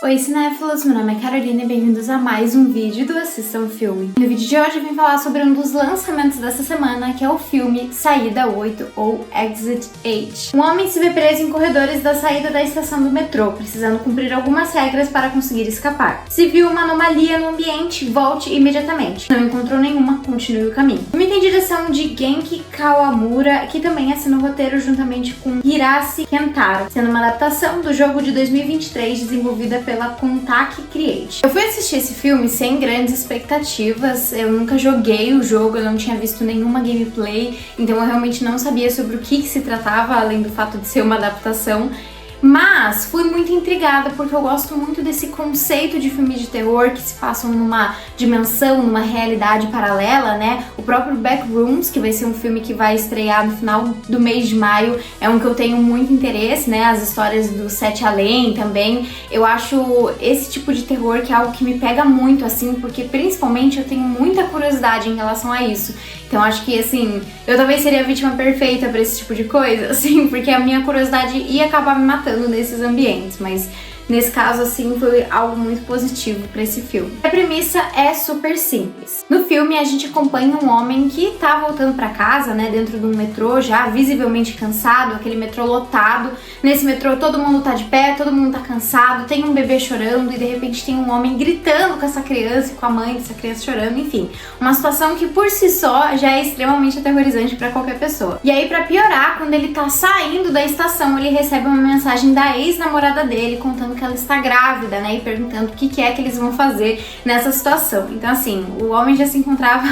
Oi cinéfilos, meu nome é Carolina e bem-vindos a mais um vídeo do Assista um Filme. No vídeo de hoje eu vim falar sobre um dos lançamentos dessa semana, que é o filme Saída 8 ou Exit 8. Um homem se vê preso em corredores da saída da estação do metrô, precisando cumprir algumas regras para conseguir escapar. Se viu uma anomalia no ambiente, volte imediatamente. Não encontrou nenhuma, continue o caminho. O filme tem direção de Genki Kawamura, que também assina o roteiro juntamente com Hirasi Kentaro, sendo uma adaptação do jogo de 2023 desenvolvida pela Kontaki Create. Eu fui assistir esse filme sem grandes expectativas, eu nunca joguei o jogo, eu não tinha visto nenhuma gameplay, então eu realmente não sabia sobre o que se tratava, além do fato de ser uma adaptação. Mas fui muito intrigada porque eu gosto muito desse conceito de filme de terror que se passam numa dimensão, numa realidade paralela, né? O próprio Backrooms, que vai ser um filme que vai estrear no final do mês de maio, é um que eu tenho muito interesse, né? As histórias do Sete Além também. Eu acho esse tipo de terror que é algo que me pega muito, assim, porque principalmente eu tenho muita curiosidade em relação a isso. Então acho que, assim, eu talvez seria a vítima perfeita pra esse tipo de coisa, assim, porque a minha curiosidade ia acabar me matando nesses ambientes, mas nesse caso, assim, foi algo muito positivo pra esse filme. A premissa é super simples. No filme, a gente acompanha um homem que tá voltando pra casa, né, dentro de um metrô, já visivelmente cansado, aquele metrô lotado. Nesse metrô, todo mundo tá de pé, todo mundo tá cansado, tem um bebê chorando e, de repente, tem um homem gritando com essa criança e com a mãe dessa criança chorando, enfim. Uma situação que, por si só, já é extremamente aterrorizante pra qualquer pessoa. E aí, pra piorar, quando ele tá saindo da estação, ele recebe uma mensagem da ex-namorada dele, contando que ela está grávida, né, e perguntando o que é que eles vão fazer nessa situação. Então, assim, o homem já se encontrava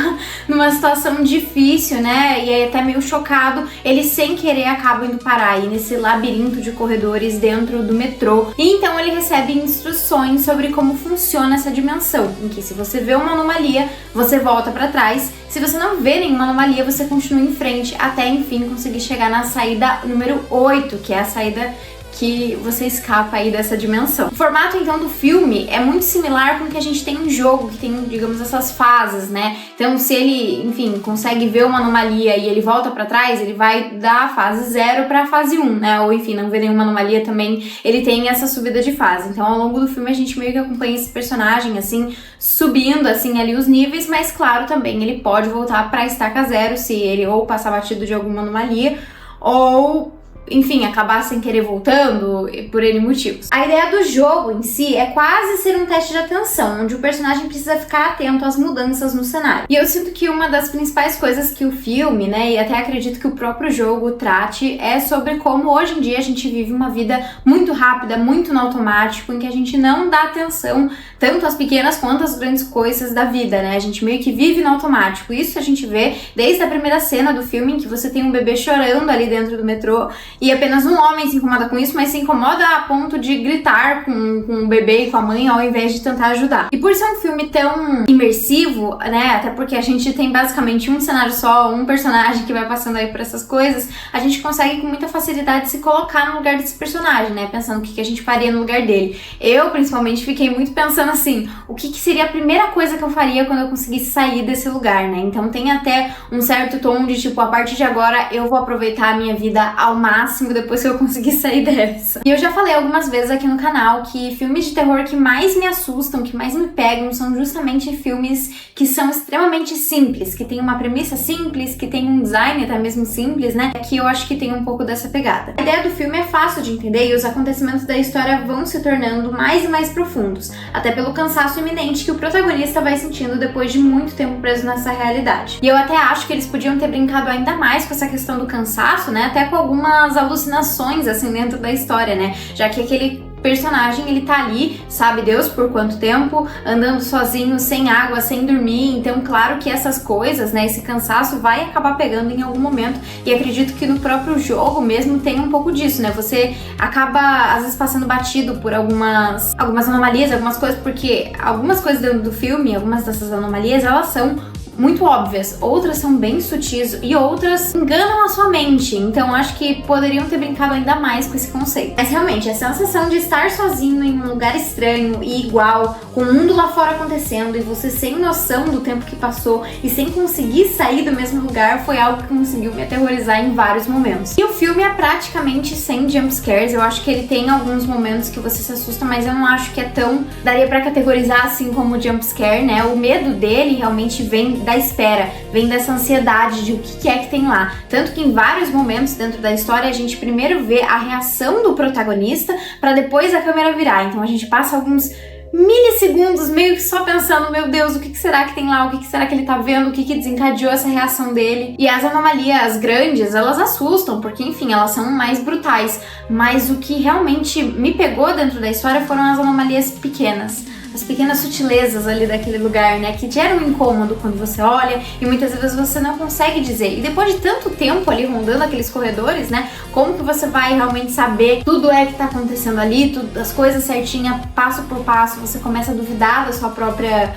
numa situação difícil, né, e aí até meio chocado, ele sem querer acaba indo parar aí nesse labirinto de corredores dentro do metrô. E então ele recebe instruções sobre como funciona essa dimensão, em que se você vê uma anomalia, você volta para trás. Se você não vê nenhuma anomalia, você continua em frente até, enfim, conseguir chegar na saída número 8, que é a saída que você escapa aí dessa dimensão. O formato, então, do filme é muito similar com o que a gente tem em jogo, que tem, digamos, essas fases, né? Então, se ele, enfim, consegue ver uma anomalia e ele volta pra trás, ele vai da fase 0 pra fase 1, né? Ou, enfim, não vê nenhuma anomalia também, ele tem essa subida de fase. Então, ao longo do filme, a gente meio que acompanha esse personagem, assim, subindo, assim, ali os níveis, mas, claro, também ele pode voltar pra estaca 0 se ele ou passar batido de alguma anomalia, ou enfim, acabar sem querer voltando por N motivos. A ideia do jogo em si é quase ser um teste de atenção, onde o personagem precisa ficar atento às mudanças no cenário. E eu sinto que uma das principais coisas que o filme, né, e até acredito que o próprio jogo trate, é sobre como hoje em dia a gente vive uma vida muito rápida, muito no automático, em que a gente não dá atenção tanto às pequenas quanto às grandes coisas da vida, né? A gente meio que vive no automático. Isso a gente vê desde a primeira cena do filme, em que você tem um bebê chorando ali dentro do metrô, e apenas um homem se incomoda com isso, mas se incomoda a ponto de gritar com o bebê e com a mãe ao invés de tentar ajudar. E por ser um filme tão imersivo, né, até porque a gente tem basicamente um cenário só, um personagem que vai passando aí por essas coisas, a gente consegue com muita facilidade se colocar no lugar desse personagem, né, pensando o que a gente faria no lugar dele. Eu, principalmente, fiquei muito pensando assim, o que seria a primeira coisa que eu faria quando eu conseguisse sair desse lugar, né? Então tem até um certo tom de tipo, a partir de agora eu vou aproveitar a minha vida ao máximo depois que eu conseguir sair dessa. E eu já falei algumas vezes aqui no canal que filmes de terror que mais me assustam, que mais me pegam, são justamente filmes que são extremamente simples, que tem uma premissa simples, que tem um design até mesmo simples, né? Que eu acho que tem um pouco dessa pegada. A ideia do filme é fácil de entender e os acontecimentos da história vão se tornando mais e mais profundos, até pelo cansaço iminente que o protagonista vai sentindo depois de muito tempo preso nessa realidade. E eu até acho que eles podiam ter brincado ainda mais com essa questão do cansaço, né? Até com algumas alucinações, assim, dentro da história, né? Já que aquele personagem, ele tá ali, sabe Deus por quanto tempo, andando sozinho, sem água, sem dormir, então claro que essas coisas, né, esse cansaço vai acabar pegando em algum momento, e acredito que no próprio jogo mesmo tem um pouco disso, né, você acaba às vezes passando batido por algumas anomalias, algumas coisas, porque algumas coisas dentro do filme, algumas dessas anomalias, elas são muito óbvias, outras são bem sutis e outras enganam a sua mente. Então acho que poderiam ter brincado ainda mais com esse conceito. Mas realmente, a sensação de estar sozinho em um lugar estranho e igual, com o mundo lá fora acontecendo e você sem noção do tempo que passou e sem conseguir sair do mesmo lugar, foi algo que conseguiu me aterrorizar em vários momentos. E o filme é praticamente sem jumpscares. Eu acho que ele tem alguns momentos que você se assusta, mas eu não acho que é tão... daria pra categorizar assim como jumpscare, né? O medo dele realmente vem da espera, vem dessa ansiedade de o que é que tem lá. Tanto que em vários momentos dentro da história a gente primeiro vê a reação do protagonista pra depois a câmera virar. Então a gente passa alguns milissegundos meio que só pensando, meu Deus, o que será que tem lá? O que será que ele tá vendo? O que desencadeou essa reação dele? E as anomalias grandes, elas assustam, porque enfim, elas são mais brutais. Mas o que realmente me pegou dentro da história foram as anomalias pequenas. As pequenas sutilezas ali daquele lugar, né, que geram um incômodo quando você olha e muitas vezes você não consegue dizer. E depois de tanto tempo ali rondando aqueles corredores, né, como que você vai realmente saber tudo que tá acontecendo ali, tudo, as coisas certinhas, passo por passo, você começa a duvidar da sua própria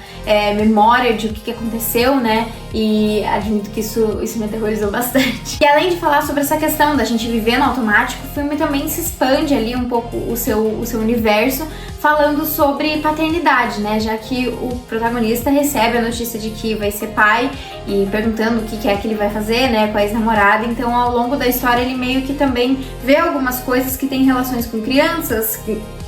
memória de o que aconteceu, né, e admito que isso me aterrorizou bastante. E além de falar sobre essa questão da gente viver no automático, o filme também se expande ali um pouco o seu universo, falando sobre paternidade, né? Já que o protagonista recebe a notícia de que vai ser pai e perguntando o que é que ele vai fazer, né, com a ex-namorada. Então, ao longo da história, ele meio que também vê algumas coisas que têm relações com crianças,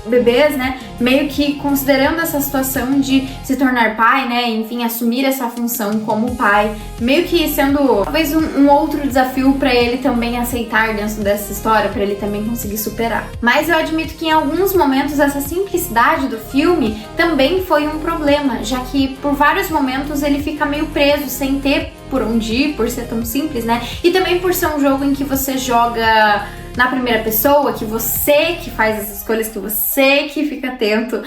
bebês, né, meio que considerando essa situação de se tornar pai, né, enfim, assumir essa função como pai, meio que sendo talvez um outro desafio pra ele também aceitar dentro dessa história, pra ele também conseguir superar. Mas eu admito que em alguns momentos essa simplicidade do filme também foi um problema, já que por vários momentos ele fica meio preso, sem ter por onde ir, por ser tão simples, né, e também por ser um jogo em que você joga na primeira pessoa, que você que faz as escolhas, que você que fica atento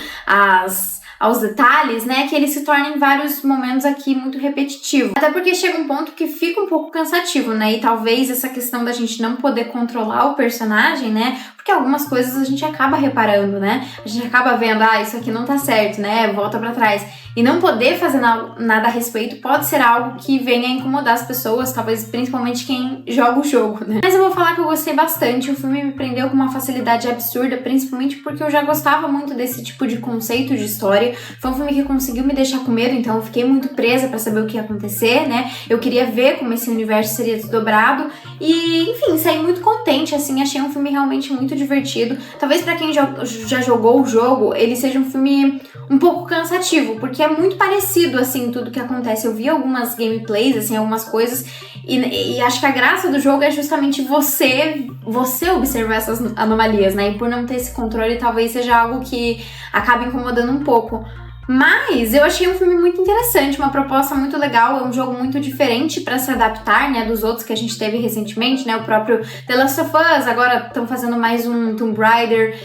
aos detalhes, né, que ele se torna em vários momentos aqui muito repetitivo. Até porque chega um ponto que fica um pouco cansativo, né, e talvez essa questão da gente não poder controlar o personagem, né, porque algumas coisas a gente acaba reparando, né, a gente acaba vendo, isso aqui não tá certo, né, volta pra trás. E não poder fazer nada a respeito pode ser algo que venha a incomodar as pessoas, talvez principalmente quem joga o jogo, né? Mas eu vou falar que eu gostei bastante, o filme me prendeu com uma facilidade absurda, principalmente porque eu já gostava muito desse tipo de conceito de história. Foi um filme que conseguiu me deixar com medo, então eu fiquei muito presa pra saber o que ia acontecer, né? Eu queria ver como esse universo seria desdobrado e, enfim, saí muito contente, assim, achei um filme realmente muito divertido. Talvez pra quem já jogou o jogo, ele seja um filme um pouco cansativo, porque é muito parecido, assim, tudo que acontece. Eu vi algumas gameplays, assim, algumas coisas, e acho que a graça do jogo é justamente você observar essas anomalias, né? E por não ter esse controle, talvez seja algo que acabe incomodando um pouco. Mas eu achei um filme muito interessante, uma proposta muito legal, é um jogo muito diferente pra se adaptar, né, dos outros que a gente teve recentemente, né, o próprio The Last of Us, agora estão fazendo mais um Tomb Raider,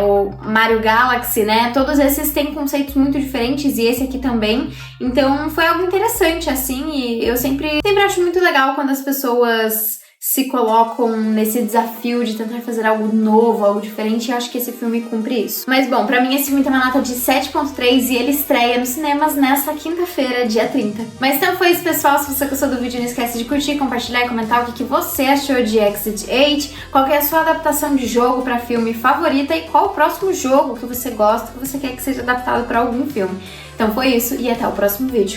o Mario Galaxy, né, todos esses têm conceitos muito diferentes e esse aqui também, então foi algo interessante, assim, e eu sempre acho muito legal quando as pessoas se colocam nesse desafio de tentar fazer algo novo, algo diferente, e eu acho que esse filme cumpre isso. Mas bom, pra mim esse filme tem uma nota de 7.3 e ele estreia nos cinemas nesta quinta-feira, dia 30. Mas então foi isso, pessoal. Se você gostou do vídeo, não esquece de curtir, compartilhar e comentar o que você achou de Exit 8, qual é a sua adaptação de jogo pra filme favorita e qual o próximo jogo que você gosta, que você quer que seja adaptado pra algum filme. Então foi isso e até o próximo vídeo.